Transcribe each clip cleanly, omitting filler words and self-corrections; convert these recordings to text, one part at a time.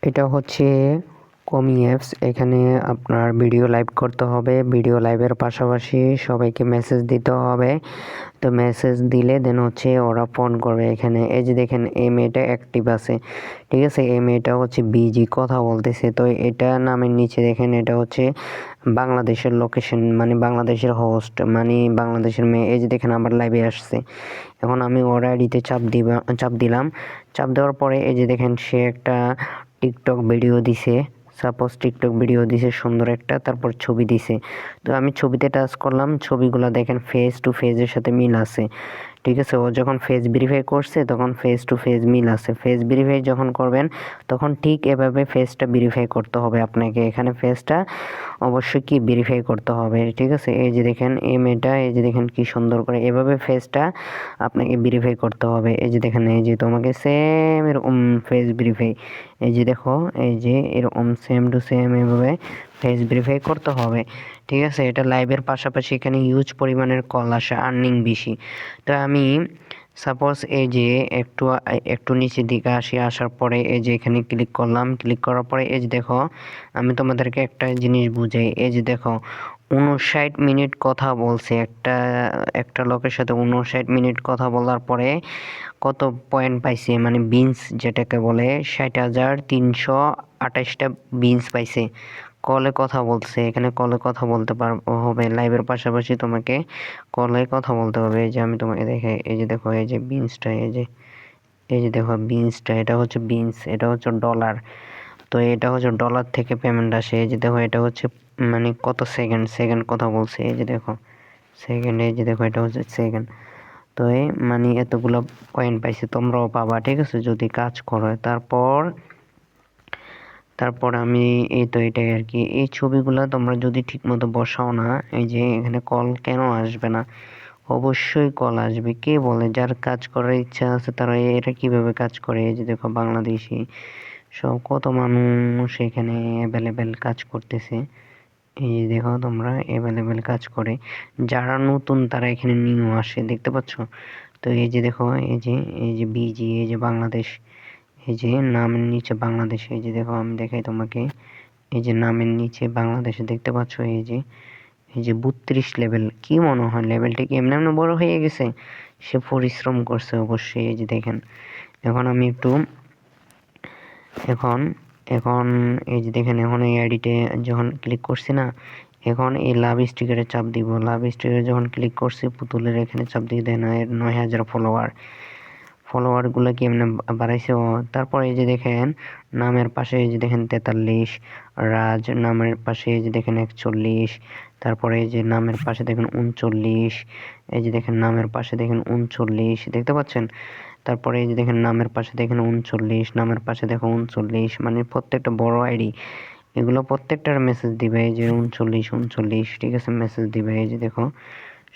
এটা হচ্ছে কমি অ্যাপস। এখানে আপনার ভিডিও লাইভ করতে হবে। ভিডিও লাইভের পাশাপাশি সবাইকে মেসেজ দিতে হবে। তো মেসেজ দিলে দেন হচ্ছে ওরা ফোন করবে। এখানে এই যে দেখেন এই মেয়েটা অ্যাক্টিভ আছে, ঠিক আছে। এই মেয়েটা হচ্ছে বিজি কথা বলতেছে। তো এটা নামের নিচে দেখেন এটা হচ্ছে বাংলাদেশের লোকেশন, মানে বাংলাদেশের হোস্ট, মানে বাংলাদেশের মেয়ে। এই যে দেখেন আমার লাইভে আসছে। এখন আমি ওর আইডিতে চাপ দিলাম। চাপ দেওয়ার পরে এই যে দেখেন সে একটা টিকটক ভিডিও দিছে। সাপোজ টিকটক ভিডিও দিছে সুন্দর একটা, তারপর ছবি দিছে। তো আমি ছবিতে টাচ করলাম, ছবিগুলো দেখেন ফেস টু ফেসের সাথে মিল আছে, ঠিক আছে। ও যখন ফেস ভেরিফাই করছে তখন ফেস টু ফেস মিল আছে। ফেস ভেরিফাই যখন করবেন তখন ঠিক এভাবে ফেসটা ভেরিফাই করতে হবে আপনাকে। এখানে ফেসটা অবশ্যই কি ভেরিফাই করতে হবে, ঠিক আছে। এই যে দেখেন এই মেয়েটা, এই যে দেখেন কি সুন্দর করে এভাবে ফেসটা আপনাকে ভেরিফাই করতে হবে। এই যে দেখেন এই যে তোমাকে সেম এরকম ফেস ভেরিফাই, এই যে দেখো এই যে এরকম সেম টু সেম এভাবে ফেস ভেরিফাই করতে হবে, ঠিক আছে। এটা লাইভের পাশাপাশি এখানে হিউজ পরিমাণের কল আসে, আর্নিং বেশি। তো আমি সাপোজ এই যে একটু নিচের দিকে আসার পরে এই যে এখানে ক্লিক করলাম। ক্লিক করার পরে এই যে দেখো আমি তোমাদেরকে একটা জিনিস বুঝাই। এই যে দেখো 59 মিনিট কথা বলছে একটা লোকের সাথে। 59 মিনিট কথা বলার পরে কত পয়েন্ট পাইছে, মানে বিনস যেটাকে বলে 60,328টা বিনস পাইছে। কলে কথা বলছে, এখানে কলে কথা বলতে হবে। লাইভের পাশাপাশি তোমাকে কলে কথা বলতে হবে। এই যে আমি তোমাকে দেখে এই যে দেখো এই যে বিনসটা, এই যে দেখো বিনসটা, এটা হচ্ছে বিনস, এটা হচ্ছে ডলার। তো এটা হচ্ছে ডলার থেকে পেমেন্ট আসে। এই যে দেখো এটা হচ্ছে মানে কত সেকেন্ড কথা বলছে। এই যে দেখো সেকেন্ড, এই যে দেখো এটা হচ্ছে সেকেন্ড। তো এই মানে এতগুলো পয়েন্ট পাইছে, তোমরাও পাবা, ঠিক আছে, যদি কাজ করো। তারপর আমি এই তো এটাই আর কি। এই ছবিগুলো তোমরা যদি ঠিকমতো বসাও না, এই যে এখানে কল কেন আসবে না? অবশ্যই কল আসবে। কে বলে? যার কাজ করার ইচ্ছা আছে তারা এটা কিভাবে কাজ করে। এই যে দেখো বাংলাদেশি সব কত মানুষ এখানে অ্যাভেলেবেল কাজ করতেছে। এই যে দেখো তোমরা অ্যাভেলেবেল কাজ করে। যারা নতুন তারা এখানে নিউ আসে, দেখতে পাচ্ছ? তো এই যে দেখো এই যে বিজি, এই যে বাংলাদেশ, এই যে নামের নিচে বাংলাদেশ, এই যে দেখো আমি দেখাই তোমাকে। এই যে নামের নিচে বাংলাদেশে দেখতে পাচ্ছ এই যে 32 লেভেল। কি মনে হয় লেভেলটা কি এমনি এমনি বড় হয়ে গেছে? সে পরিশ্রম করছে অবশ্যই। এই যে দেখেন এখন আমি একটু এখন এখন এই যে দেখেন এখন এই আইডিতে যখন ক্লিক করছি না, এখন এই লাভ স্টিকারে চাপ দিব। লাভ স্টিকারে যখন ক্লিক করছি পুতুলের এখানে চাপ দিয়ে দেন এর 9,000 ফলোয়ারগুলো কি এমনি বাড়াইছে ও। তারপর এই যে দেখেন নামের পাশে এই যে দেখেন 43, রাজ নামের পাশে এই যে দেখেন 41, তারপরে এই যে নামের পাশে দেখেন 39, এই যে দেখেন নামের পাশে দেখেন 39, দেখতে পাচ্ছেন? তারপরে এই যে দেখেন নামের পাশে দেখেন 39, নামের পাশে দেখো 39, মানে প্রত্যেকটা বড় আইডি এগুলো প্রত্যেকটার মেসেজ দিবে। এই যে 39, ঠিক আছে, মেসেজ দিবে। এই যে দেখো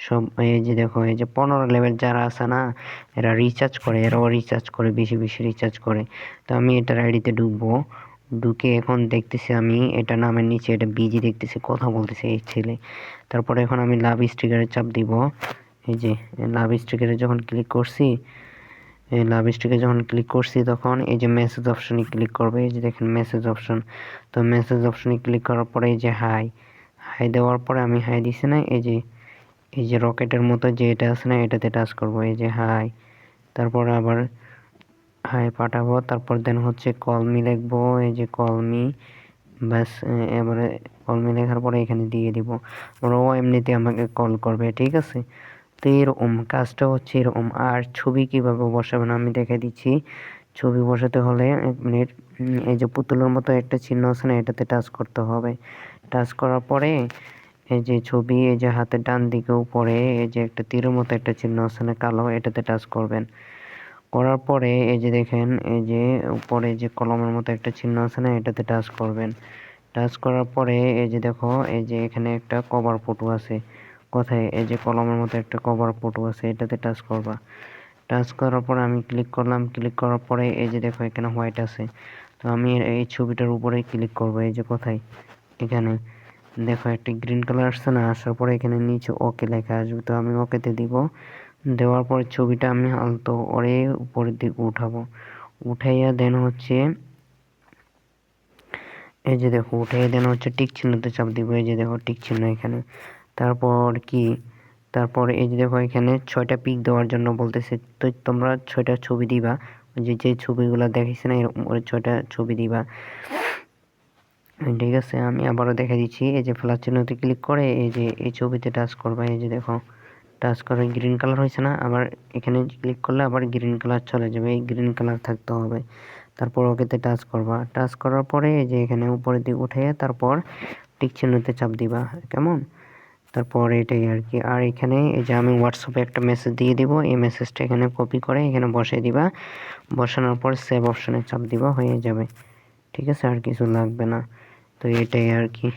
সব, এই যে দেখো এই যে 15 লেভেল যারা আছে না, এরা রিচার্জ করে, এরাও রিচার্জ করে, বেশি বেশি রিচার্জ করে। তো আমি এটার আইডিতে ঢুকবো। ঢুকে এখন দেখতেছি আমি এটা নামের নিচে এটা বিজি দেখতেছি, কথা বলতেছে এই ছেলে। তারপরে এখন আমি লাভ স্টিকারে চাপ দিব। এই যে লাভ স্টিকারে যখন ক্লিক করছি, এই লাভ স্টিকে যখন ক্লিক করছি তখন এই যে মেসেজ অপশনে ক্লিক করবে। এই যে দেখেন মেসেজ অপশন। তো মেসেজ অপশনে ক্লিক করার পরে এই যে হাই দেওয়ার পরে আমি হাই দিছি না, এই যে রকেটের মতো যে এটা আছে না, এটাতে টাচ করব। এই যে হাই, তারপর আবার হাই পাঠাবো। তারপর দেন হচ্ছে কল মি লিখবো। এই যে কল মি, ব্যাস। এবারে কল মি লেখার পরে এখানে দিয়ে দিব। ও এমনিতে আমাকে কল করবে, ঠিক আছে। তো এরকম কাজটা হচ্ছে এরকম। আর ছবি কিভাবে বসাবেন আমি দেখে দিচ্ছি। ছবি বসাতে হলে 1 মিনিট। এই যে পুতুলের মতো একটা চিহ্ন আছে না, এটাতে টাচ করতে হবে। টাচ করার পরে এই যে ছবি, এই যে হাতের ডান দিকে উপরে এই যে একটা তীরের মতো একটা চিহ্ন আছে না কালো, এটাতে টাচ করবেন। করার পরে এই যে দেখেন এই যে উপরে যে কলমের মতো একটা চিহ্ন আছে না, এটাতে টাচ করবেন। টাচ করার পরে এই যে দেখো এই যে এখানে একটা কভার ফটো আছে। কোথায়? এই যে কলমের মতো একটা কভার ফটো আছে, এটাতে টাচ করবা। টাচ করার পরে আমি ক্লিক করলাম। ক্লিক করার পরে এই যে দেখো এখানে হোয়াইট আছে। তো আমি এই ছবিটার উপরে ক্লিক করব। এই যে কোথায়? এখানে দেখো একটা গ্রিন কালার আসছে না, আসার পরে এখানে নিচে ওকে লেখা আসবে। তো আমি ওকেতে দিব। দেওয়ার পরে ছবিটা আমি আলতো করে উপরের দিকে উঠাবো। উঠাইয়া দেন হচ্ছে এই যে দেখো উঠে দেন হচ্ছে টিক চিহ্নতে চাপ দিব, এই যে দেখো টিক চিহ্ন এখানে। তারপর কি, তারপর এই যে দেখো এখানে 6টা পিক দেওয়ার জন্য বলতেছে, তো তোমরা 6টা ছবি দিবা, যে ছবিগুলো দেখাইছে না এরকম করে 6টা ছবি দিবা। ঠিক আছে, আমি আবারও দেখা দিচ্ছি। এই যে প্লাস চিহ্নতে ক্লিক করে এই যে এই ছবিতে টাচ করবা, এই যে দেখো টাচ করে গ্রিন কালার হয়েছে না, আবার এখানে ক্লিক করলে আবার গ্রিন কালার চলে যাবে, এই গ্রিন কালার থাকতে হবে। তারপর ওকেতে টাচ করবা, টাচ করার পরে এই যে এখানে উপরের দিকে উঠে তারপর টিক চিহ্নতে চাপ দিবা, কেমন। তারপর এটাই আর কি। আর এখানে এই যে আমি হোয়াটসঅ্যাপে একটা মেসেজ দিয়ে দিব, এই মেসেজটা এখানে কপি করে এখানে বসাই দিবা, বসানোর পর সেভ অপশনে চাপ দিবা, হয়ে যাবে। ঠিক আছে, আর কিছু লাগবে না। তো এটাই আর কি।